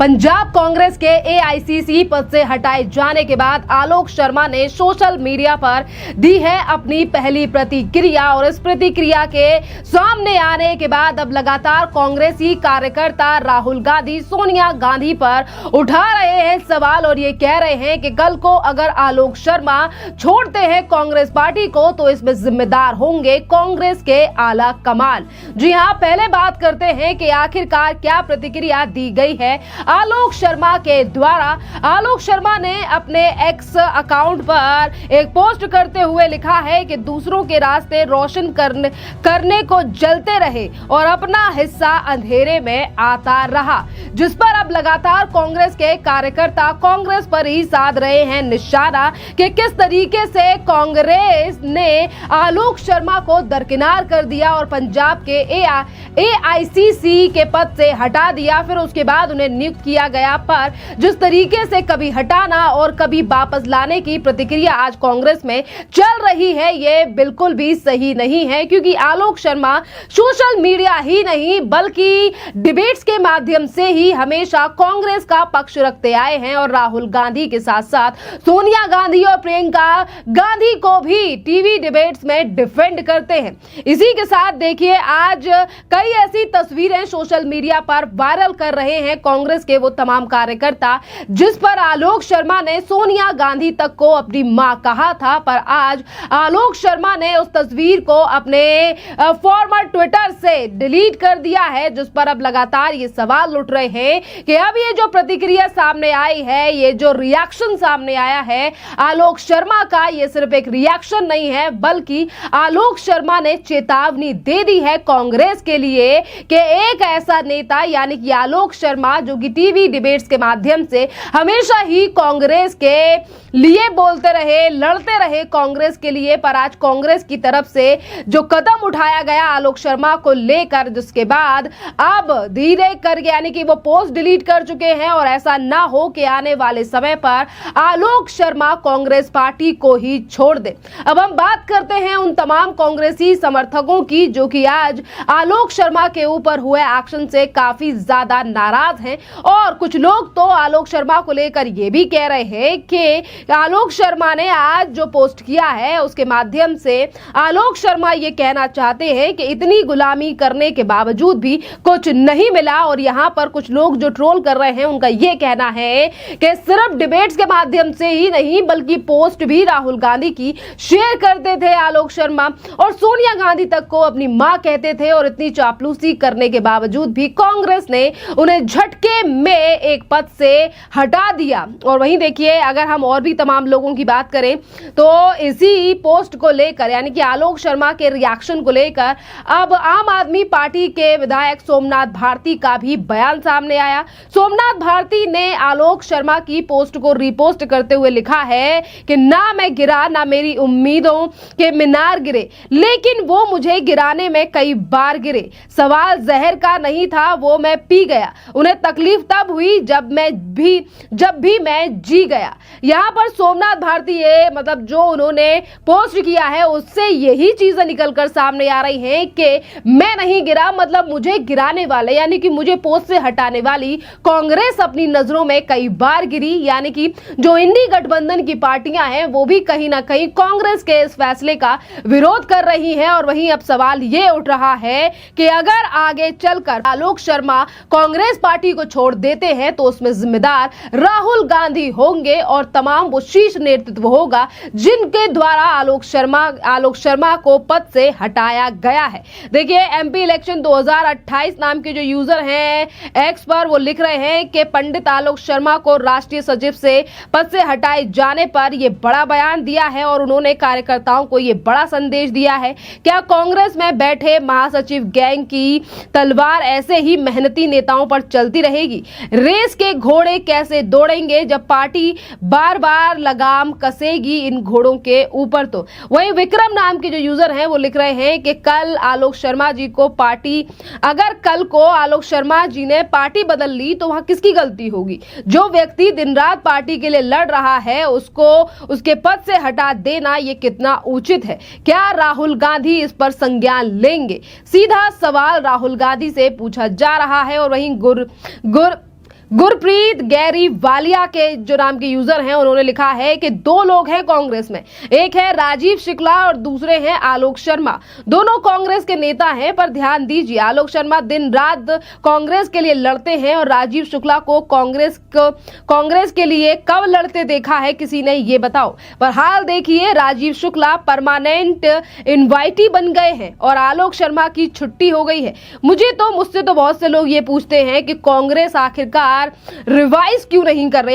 पंजाब कांग्रेस के एआईसीसी पद से हटाए जाने के बाद आलोक शर्मा ने सोशल मीडिया पर दी है अपनी पहली प्रतिक्रिया और इस प्रतिक्रिया के सामने आने के बाद अब लगातार कांग्रेसी कार्यकर्ता राहुल गांधी सोनिया गांधी पर उठा रहे हैं सवाल और ये कह रहे हैं कि कल को अगर आलोक शर्मा छोड़ते हैं कांग्रेस पार्टी को तो इसमें जिम्मेदार होंगे कांग्रेस के आला कमान। जी हां, पहले बात करते हैं कि आखिरकार क्या प्रतिक्रिया दी गई है आलोक शर्मा के द्वारा। आलोक शर्मा ने अपने एक्स अकाउंट पर एक पोस्ट करते हुए लिखा है कि दूसरों के रास्ते रोशन करने को जलते रहे और अपना हिस्सा अंधेरे में आता रहा, जिस पर अब लगातार कांग्रेस के कार्यकर्ता कांग्रेस पर ही साध रहे हैं निशाना कि किस तरीके से कांग्रेस ने आलोक शर्मा को दरकिनार कर दिया और पंजाब के एआईसीसी के पद से हटा दिया, फिर उसके बाद उन्हें नियुक्त किया गया। पर जिस तरीके से कभी हटाना और कभी वापस लाने की प्रतिक्रिया आज कांग्रेस में चल रही है, ये बिल्कुल भी सही नहीं है, क्योंकि आलोक शर्मा सोशल मीडिया ही नहीं बल्कि डिबेट्स के माध्यम से ही हमेशा कांग्रेस का पक्ष रखते आए हैं और राहुल गांधी के साथ साथ सोनिया गांधी और प्रियंका गांधी को भी टीवी डिबेट्स में डिफेंड करते हैं। इसी के साथ देखिए, आज कई ऐसी तस्वीरें सोशल मीडिया पर वायरल कर रहे हैं कांग्रेस के वो तमाम कार्यकर्ता, जिस पर आलोक शर्मा ने सोनिया गांधी तक को अपनी मां कहा था। पर आज आलोक शर्मा ने उस तस्वीर को अपने फॉर्मर ट्विटर से डिलीट कर दिया है, जिस पर अब लगातार ये सवाल उठ रहे हैं कि अब ये जो प्रतिक्रिया सामने आई है, ये जो रिएक्शन सामने आया है आलोक शर्मा का, ये सिर्फ एक रिएक्शन नहीं है बल्कि आलोक शर्मा ने चेतावनी दे दी है कांग्रेस के लिए कि एक ऐसा नेता यानी कि आलोक शर्मा जो कि टीवी डिबेट्स के माध्यम से हमेशा ही कांग्रेस के लिए बोलते रहे, लड़ते रहे कांग्रेस के लिए, पर आज कांग्रेस की तरफ से जो कदम उठाया गया आलोक शर्मा को लेकर, जिसके बाद अब धीरे करके यानी कि वो पोस्ट डिलीट कर चुके हैं और ऐसा ना हो कि आने वाले समय पर आलोक शर्मा कांग्रेस पार्टी को ही छोड़ दे। अब हम बात करते हैं उन तमाम कांग्रेसी समर्थकों की जो कि आज आलोक शर्मा के ऊपर हुए एक्शन से काफी ज्यादा नाराज हैं और कुछ लोग तो आलोक शर्मा को लेकर ये भी कह रहे हैं कि आलोक शर्मा ने आज जो पोस्ट किया है उसके माध्यम से आलोक शर्मा ये कहना चाहते हैं कि इतनी गुलामी करने के बावजूद भी कुछ नहीं मिला। और यहाँ पर कुछ लोग जो ट्रोल कर रहे हैं उनका ये कहना है कि सिर्फ डिबेट्स के माध्यम से ही नहीं बल्कि पोस्ट भी राहुल गांधी की शेयर करते थे आलोक शर्मा और सोनिया गांधी तक को अपनी मां कहते थे और इतनी चापलूसी करने के बावजूद भी कांग्रेस ने उन्हें झटके में एक पद से हटा दिया। और वहीं देखिए, अगर हम और भी तमाम लोगों की बात करें तो इसी पोस्ट को लेकर यानी कि आलोक शर्मा के रिएक्शन को लेकर अब आम आदमी पार्टी के विधायक सोमनाथ भारती का भी बयान सामने आया। सोमनाथ भारती ने आलोक शर्मा की पोस्ट को रीपोस्ट करते हुए लिखा है कि ना मैं गिरा ना मेरी उम्मीदों के मीनार गिरे, लेकिन वो मुझे गिराने में कई बार गिरे। सवाल जहर का नहीं था, वो मैं पी गया। उन्हें तकलीफ तब हुई जब भी मैं जी गया। यहाँ पर सोमनाथ भारती मतलब जो उन्होंने पोस्ट किया है उससे यही चीजें निकलकर सामने आ रही हैं कि मैं नहीं गिरा, मतलब मुझे गिराने वाले यानी कि मुझे पोस्ट से हटाने वाली कांग्रेस अपनी नजरों में कई बार गिरी। यानी कि जो इंडी गठबंधन की पार्टियां हैं वो भी कहीं ना कहीं कांग्रेस के इस फैसले का विरोध कर रही हैं। और वहीं अब सवाल ये उठ रहा है कि अगर आगे चलकर आलोक शर्मा कांग्रेस पार्टी को छोड़ देते हैं तो उसमें जिम्मेदार राहुल गांधी होंगे और तमाम वो शीर्ष नेतृत्व होगा जिनके द्वारा आलोक शर्मा को पद से हटाया गया है। देखिए, एमपी इलेक्शन 2028 नाम के जो यूजर हैं एक्स पर, वो लिख रहे हैं कि पंडित आलोक शर्मा को राष्ट्रीय सचिव से पद से हटाए जाने पर यह बड़ा बयान दिया है और उन्होंने कार्यकर्ताओं को यह बड़ा संदेश दिया है। क्या कांग्रेस में बैठे महासचिव गैंग की तलवार ऐसे ही मेहनती नेताओं पर चलती रहेगी? रेस के घोड़े कैसे दौड़ेंगे जब पार्टी बार बार लगाम कसेगी इन घोड़ों के ऊपर? तो वहीं विक्रम नाम के जो यूजर हैं वो लिख रहे हैं कि कल आलोक शर्मा जी को अगर कल को आलोक शर्मा जी ने पार्टी बदल ली तो वहां किसकी गलती होगी? जो व्यक्ति दिन रात पार्टी के लिए लड़ रहा है उसको उसके पद से हटा देना ये कितना उचित है? क्या राहुल गांधी इस पर संज्ञान लेंगे? सीधा सवाल राहुल गांधी से पूछा जा रहा है। और वहीं गुरप्रीत गैरी वालिया के जो नाम के यूजर हैं, उन्होंने लिखा है कि दो लोग हैं कांग्रेस में, एक है राजीव शुक्ला और दूसरे हैं आलोक शर्मा। दोनों कांग्रेस के नेता हैं, पर ध्यान दीजिए, आलोक शर्मा दिन रात कांग्रेस के लिए लड़ते हैं और राजीव शुक्ला को कांग्रेस के लिए कब लड़ते देखा है किसी ने, ये बताओ। पर हाल देखिए, राजीव शुक्ला परमानेंट इनवाइटी बन गए हैं और आलोक शर्मा की छुट्टी हो गई है। मुझसे तो बहुत से लोग ये पूछते हैं कि कांग्रेस आखिरकार रिवाइज क्यों नहीं कर रही,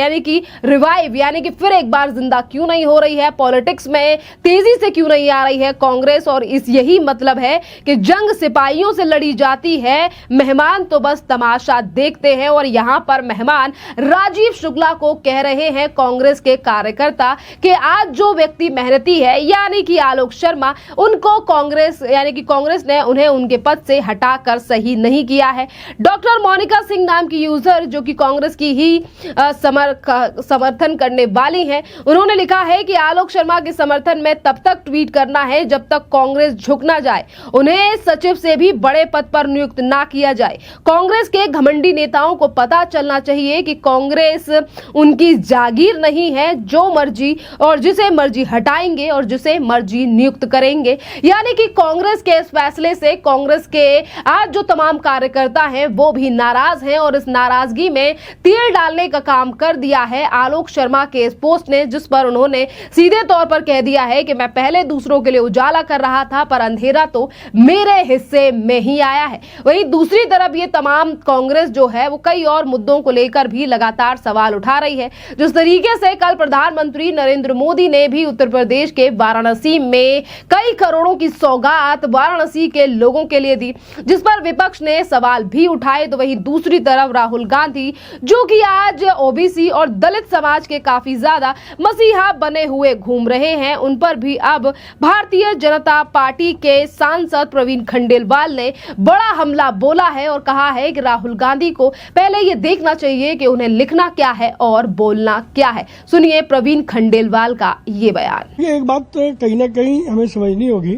यानी कि फिर एक बार जिंदा क्यों नहीं हो रही है, पॉलिटिक्स में तेजी से क्यों नहीं आ रही है कांग्रेस। और यही मतलब है कि जंग सिपाहियों से लड़ी जाती है, मेहमान तो बस तमाशा देखते हैं। और यहां पर मेहमान राजीव शुक्ला को कह रहे हैं कांग्रेस के कार्यकर्ता कि आज जो व्यक्ति मेहनती है यानी कि आलोक शर्मा, उनको कांग्रेस ने उन्हें उनके पद से हटाकर सही नहीं किया है। डॉक्टर मोनिका सिंह नाम की यूजर, जो कि कांग्रेस की ही समर्थन करने वाली हैं, उन्होंने लिखा है कि आलोक शर्मा के समर्थन में तब तक ट्वीट करना है जब तक कांग्रेस झुक ना जाए, उन्हें सचिव से भी बड़े पद पर नियुक्त ना किया जाए। कांग्रेस के घमंडी नेताओं को पता चलना चाहिए कि कांग्रेस उनकी जागीर नहीं है, जो मर्जी और जिसे मर्जी हटाएंगे और जिसे मर्जी नियुक्त करेंगे। यानी कि कांग्रेस के इस फैसले से कांग्रेस के आज जो तमाम कार्यकर्ता हैं वो भी नाराज हैं और इस नाराजगी में तेल डालने का काम कर दिया है आलोक शर्मा के इस पोस्ट ने, जिस पर उन्होंने सीधे तौर पर कह दिया है कि मैं पहले दूसरों के लिए उजाला कर रहा था, पर अंधेरा तो मेरे हिस्से में ही आया है। वहीं दूसरी तरफ ये तमाम कांग्रेस जो है वो कई और मुद्दों को लेकर भी लगातार सवाल उठा रही है। जिस तरीके से कल प्रधानमंत्री नरेंद्र मोदी ने भी उत्तर प्रदेश के वाराणसी में कई करोड़ों की सौगात वाराणसी के लोगों के लिए दी, जिस पर विपक्ष ने सवाल भी उठाए, तो वहीं दूसरी तरफ राहुल गांधी, जो कि आज ओबीसी और दलित समाज के काफी ज्यादा मसीहा बने हुए घूम रहे हैं, उन पर भी अब भारतीय जनता पार्टी के सांसद प्रवीण खंडेलवाल ने बड़ा हमला बोला है और कहा है कि राहुल गांधी को पहले ये देखना चाहिए कि उन्हें लिखना क्या है और बोलना क्या है। सुनिए प्रवीण खंडेलवाल का ये बयान। ये एक बात कहीं ना कहीं हमें समझनी होगी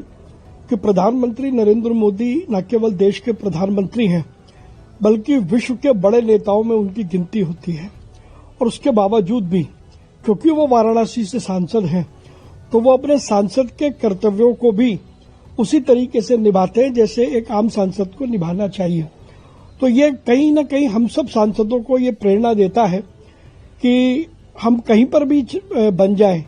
कि प्रधानमंत्री नरेंद्र मोदी न केवल देश के प्रधानमंत्री हैं, बल्कि विश्व के बड़े नेताओं में उनकी गिनती होती है। और उसके बावजूद भी क्योंकि वो वाराणसी से सांसद हैं, तो वो अपने सांसद के कर्तव्यों को भी उसी तरीके से निभाते हैं जैसे एक आम सांसद को निभाना चाहिए। तो ये कहीं ना कहीं हम सब सांसदों को ये प्रेरणा देता है कि हम कहीं पर भी बन जाएं,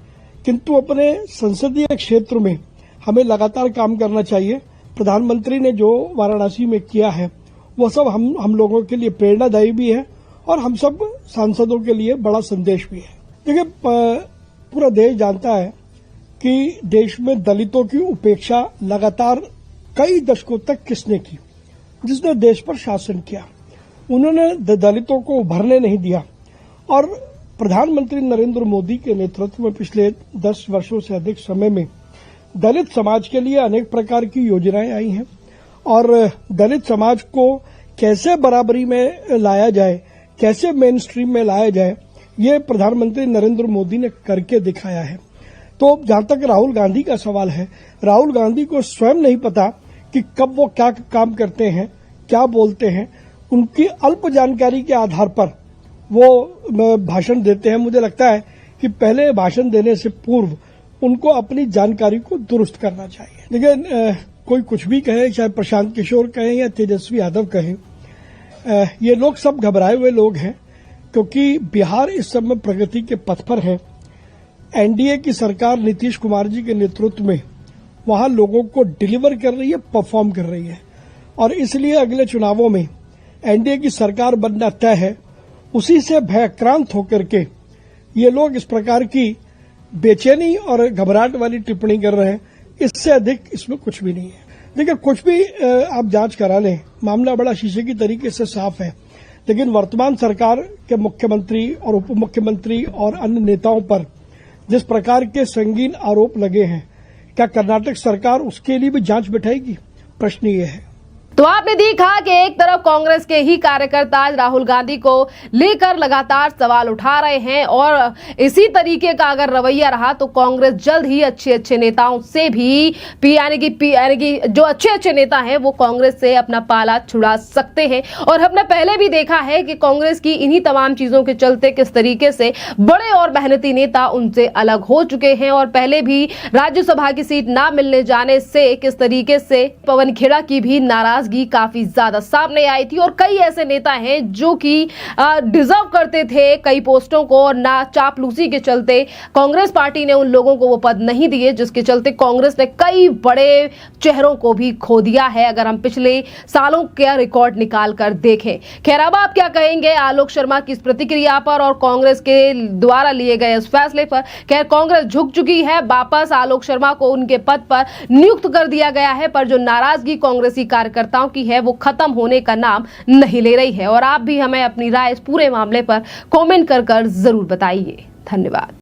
किंतु अपने संसदीय क्षेत्र में हमें लगातार काम करना चाहिए। प्रधानमंत्री ने जो वाराणसी में किया है वो सब हम लोगों के लिए प्रेरणादायी भी है और हम सब सांसदों के लिए बड़ा संदेश भी है। देखिए, पूरा देश जानता है कि देश में दलितों की उपेक्षा लगातार कई दशकों तक किसने की, जिसने देश पर शासन किया। उन्होंने दलितों को उभरने नहीं दिया और प्रधानमंत्री नरेंद्र मोदी के नेतृत्व में पिछले 10 वर्षों से अधिक समय में दलित समाज के लिए अनेक प्रकार की योजनाएं आई हैं और दलित समाज को कैसे बराबरी में लाया जाए, कैसे मेन स्ट्रीम में लाया जाए, ये प्रधानमंत्री नरेंद्र मोदी ने करके दिखाया है। तो जहां तक राहुल गांधी का सवाल है, राहुल गांधी को स्वयं नहीं पता कि कब वो क्या काम करते हैं, क्या बोलते हैं। उनकी अल्प जानकारी के आधार पर वो भाषण देते हैं। मुझे लगता है कि पहले भाषण देने से पूर्व उनको अपनी जानकारी को दुरुस्त करना चाहिए। लेकिन कोई कुछ भी कहे, चाहे प्रशांत किशोर कहें या तेजस्वी यादव कहें, ये लोग सब घबराए हुए लोग हैं, क्योंकि बिहार इस समय प्रगति के पथ पर है। एनडीए की सरकार नीतीश कुमार जी के नेतृत्व में वहां लोगों को डिलीवर कर रही है, परफॉर्म कर रही है और इसलिए अगले चुनावों में एनडीए की सरकार बनना तय है। उसी से भयक्रांत होकर के ये लोग इस प्रकार की बेचैनी और घबराहट वाली टिप्पणी कर रहे हैं। इससे अधिक इसमें कुछ भी नहीं है। देखिए, कुछ भी आप जांच करा लें, मामला बड़ा शीशे की तरीके से साफ है, लेकिन वर्तमान सरकार के मुख्यमंत्री और उप मुख्यमंत्री और अन्य नेताओं पर जिस प्रकार के संगीन आरोप लगे हैं, क्या कर्नाटक सरकार उसके लिए भी जांच बिठाएगी? प्रश्न ये है। तो आपने देखा कि एक तरफ कांग्रेस के ही कार्यकर्ता राहुल गांधी को लेकर लगातार सवाल उठा रहे हैं और इसी तरीके का अगर रवैया रहा तो कांग्रेस जल्द ही अच्छे नेताओं से भी यानी कि जो अच्छे नेता हैं वो कांग्रेस से अपना पाला छुड़ा सकते हैं। और हमने पहले भी देखा है कि कांग्रेस की इन्हीं तमाम चीजों के चलते किस तरीके से बड़े और मेहनती नेता उनसे अलग हो चुके हैं और पहले भी राज्यसभा की सीट ना मिलने जाने से किस तरीके से पवन खेड़ा की भी नाराजगी काफी ज्यादा सामने आई थी। और कई ऐसे नेता हैं जो कि डिजर्व करते थे कई पोस्टों को और ना चापलूसी के चलते कांग्रेस पार्टी ने उन लोगों को वो पद नहीं दिए, जिसके चलते कांग्रेस ने कई बड़े चेहरों को भी खो दिया है अगर हम पिछले सालों का रिकॉर्ड निकाल कर देखें। खैर, अब आप क्या कहेंगे आलोक शर्मा की इस प्रतिक्रिया पर और कांग्रेस के द्वारा लिए गए इस फैसले पर? खैर, कांग्रेस झुक चुकी है, वापस आलोक शर्मा को उनके पद पर नियुक्त कर दिया गया है, पर जो नाराजगी कांग्रेसी कार्यकर्ताओं की है वो खत्म होने का नाम नहीं ले रही है। और आप भी हमें अपनी राय इस पूरे मामले पर कमेंट कर जरूर बताइए। धन्यवाद।